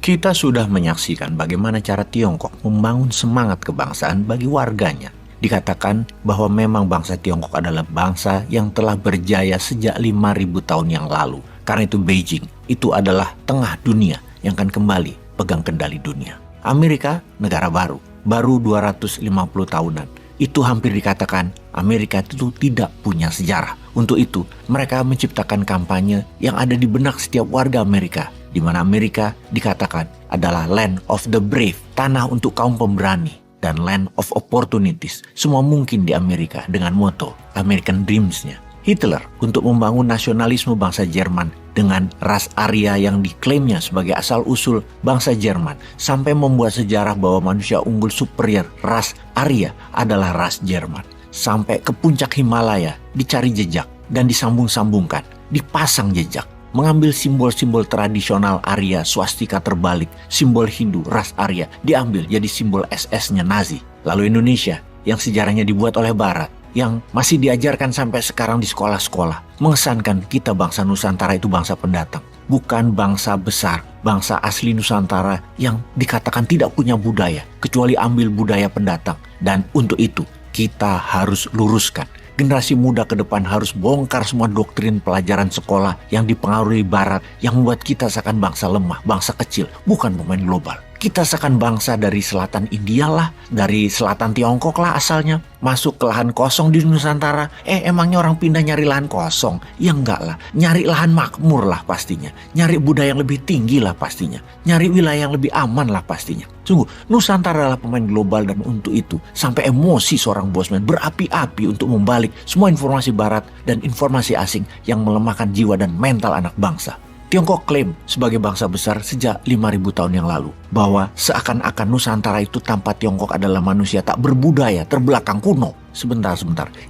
Kita sudah menyaksikan bagaimana cara Tiongkok membangun semangat kebangsaan bagi warganya. Dikatakan bahwa memang bangsa Tiongkok adalah bangsa yang telah berjaya sejak 5.000 tahun yang lalu. Karena itu Beijing itu adalah tengah dunia yang akan kembali pegang kendali dunia. Amerika negara baru 250 tahunan. Itu hampir dikatakan Amerika itu tidak punya sejarah. Untuk itu mereka menciptakan kampanye yang ada di benak setiap warga Amerika, di mana Amerika dikatakan adalah land of the brave, tanah untuk kaum pemberani, dan land of opportunities. Semua mungkin di Amerika dengan moto American Dreams-nya. Hitler untuk membangun nasionalisme bangsa Jerman dengan ras Arya yang diklaimnya sebagai asal-usul bangsa Jerman, sampai membuat sejarah bahwa manusia unggul superior ras Arya adalah ras Jerman. Sampai ke puncak Himalaya dicari jejak dan disambung-sambungkan, dipasang jejak. Mengambil simbol-simbol tradisional Arya, swastika terbalik, simbol Hindu, ras Arya, diambil jadi simbol SS-nya Nazi. Lalu Indonesia yang sejarahnya dibuat oleh Barat, yang masih diajarkan sampai sekarang di sekolah-sekolah, mengesankan kita bangsa Nusantara itu bangsa pendatang. Bukan bangsa besar, bangsa asli Nusantara yang dikatakan tidak punya budaya, kecuali ambil budaya pendatang. Dan untuk itu, kita harus luruskan. Generasi muda ke depan harus bongkar semua doktrin pelajaran sekolah yang dipengaruhi Barat, yang membuat kita seakan bangsa lemah, bangsa kecil, bukan pemain global. Kita seakan bangsa dari selatan India lah, dari selatan Tiongkok lah asalnya, masuk ke lahan kosong di Nusantara. Emangnya orang pindah nyari lahan kosong? Ya enggak lah, nyari lahan makmur lah pastinya, nyari budaya yang lebih tinggi lah pastinya, nyari wilayah yang lebih aman lah pastinya. Sungguh, Nusantara adalah pemain global, dan untuk itu sampai emosi seorang Bosman berapi-api untuk membalik semua informasi Barat dan informasi asing yang melemahkan jiwa dan mental anak bangsa. Tiongkok klaim sebagai bangsa besar sejak 5.000 tahun yang lalu, bahwa seakan-akan Nusantara itu tanpa Tiongkok adalah manusia tak berbudaya, terbelakang, kuno. Sebentar,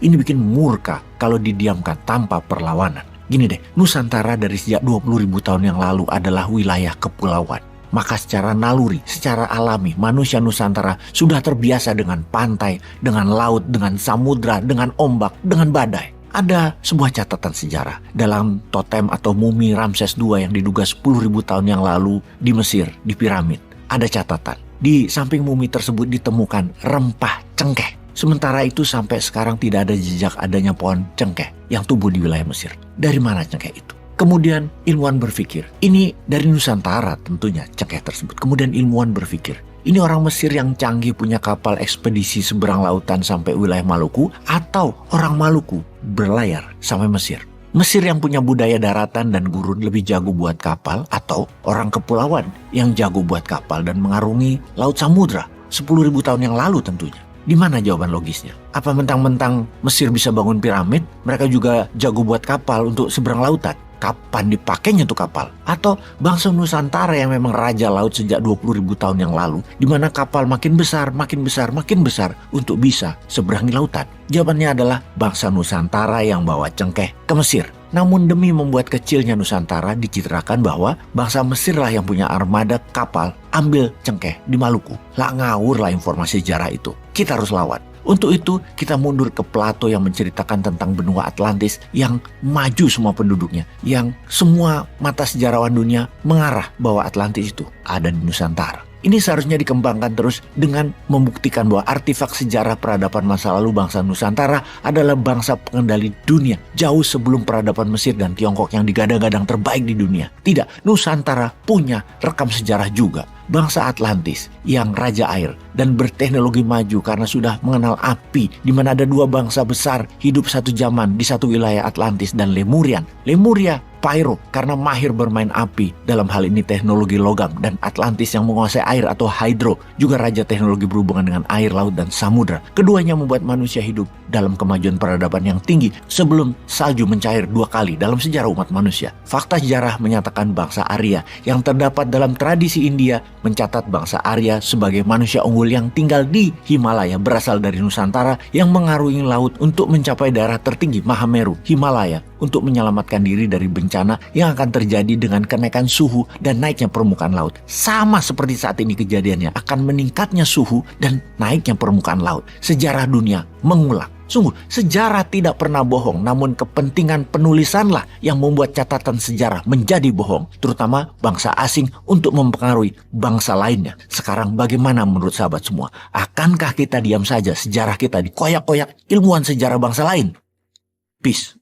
ini bikin murka kalau didiamkan tanpa perlawanan. Gini deh, Nusantara dari sejak 20.000 tahun yang lalu adalah wilayah kepulauan. Maka secara naluri, secara alami, manusia Nusantara sudah terbiasa dengan pantai, dengan laut, dengan samudra, dengan ombak, dengan badai. Ada sebuah catatan sejarah dalam totem atau mumi Ramses II yang diduga 10.000 tahun yang lalu di Mesir, di piramid. Ada catatan, di samping mumi tersebut ditemukan rempah cengkeh. Sementara itu sampai sekarang tidak ada jejak adanya pohon cengkeh yang tumbuh di wilayah Mesir. Dari mana cengkeh itu? Kemudian ilmuwan berpikir, ini dari Nusantara tentunya cengkeh tersebut. Kemudian ilmuwan berpikir, ini orang Mesir yang canggih punya kapal ekspedisi seberang lautan sampai wilayah Maluku, atau orang Maluku berlayar sampai Mesir. Mesir yang punya budaya daratan dan gurun lebih jago buat kapal, atau orang kepulauan yang jago buat kapal dan mengarungi laut samudra 10.000 tahun yang lalu tentunya. Di mana jawaban logisnya? Apa mentang-mentang Mesir bisa bangun piramid, mereka juga jago buat kapal untuk seberang lautan? Kapan dipakainya tuh kapal? Atau bangsa Nusantara yang memang raja laut sejak 20.000 tahun yang lalu, di mana kapal makin besar untuk bisa seberangi lautan? Jawabannya adalah bangsa Nusantara yang bawa cengkeh ke Mesir. Namun demi membuat kecilnya Nusantara, dicitrakan bahwa bangsa Mesir lah yang punya armada kapal ambil cengkeh di Maluku. Lah ngawur lah informasi sejarah itu. Kita harus lawan. Untuk itu kita mundur ke Plato yang menceritakan tentang benua Atlantis yang maju semua penduduknya, yang semua mata sejarawan dunia mengarah bahwa Atlantis itu ada di Nusantara. Ini seharusnya dikembangkan terus dengan membuktikan bahwa artefak sejarah peradaban masa lalu bangsa Nusantara adalah bangsa pengendali dunia jauh sebelum peradaban Mesir dan Tiongkok yang digadang-gadang terbaik di dunia. Tidak, Nusantara punya rekam sejarah juga. Bangsa Atlantis yang raja air dan berteknologi maju karena sudah mengenal api, di mana ada dua bangsa besar hidup satu zaman di satu wilayah, Atlantis dan Lemurian. Lemuria Pyro karena mahir bermain api, dalam hal ini teknologi logam, dan Atlantis yang menguasai air atau Hydro, juga raja teknologi berhubungan dengan air, laut, dan samudra. Keduanya membuat manusia hidup dalam kemajuan peradaban yang tinggi sebelum salju mencair 2 kali dalam sejarah umat manusia. Fakta sejarah menyatakan bangsa Arya yang terdapat dalam tradisi India mencatat bangsa Arya sebagai manusia unggul yang tinggal di Himalaya, berasal dari Nusantara yang mengarungi laut untuk mencapai daerah tertinggi Mahameru, Himalaya, untuk menyelamatkan diri dari bencana yang akan terjadi dengan kenaikan suhu dan naiknya permukaan laut. Sama seperti saat ini kejadiannya, akan meningkatnya suhu dan naiknya permukaan laut. Sejarah dunia mengulang. Sungguh, sejarah tidak pernah bohong, namun kepentingan penulisanlah yang membuat catatan sejarah menjadi bohong, terutama bangsa asing untuk mempengaruhi bangsa lainnya. Sekarang bagaimana menurut sahabat semua? Akankah kita diam saja sejarah kita dikoyak-koyak ilmuwan sejarah bangsa lain? Peace.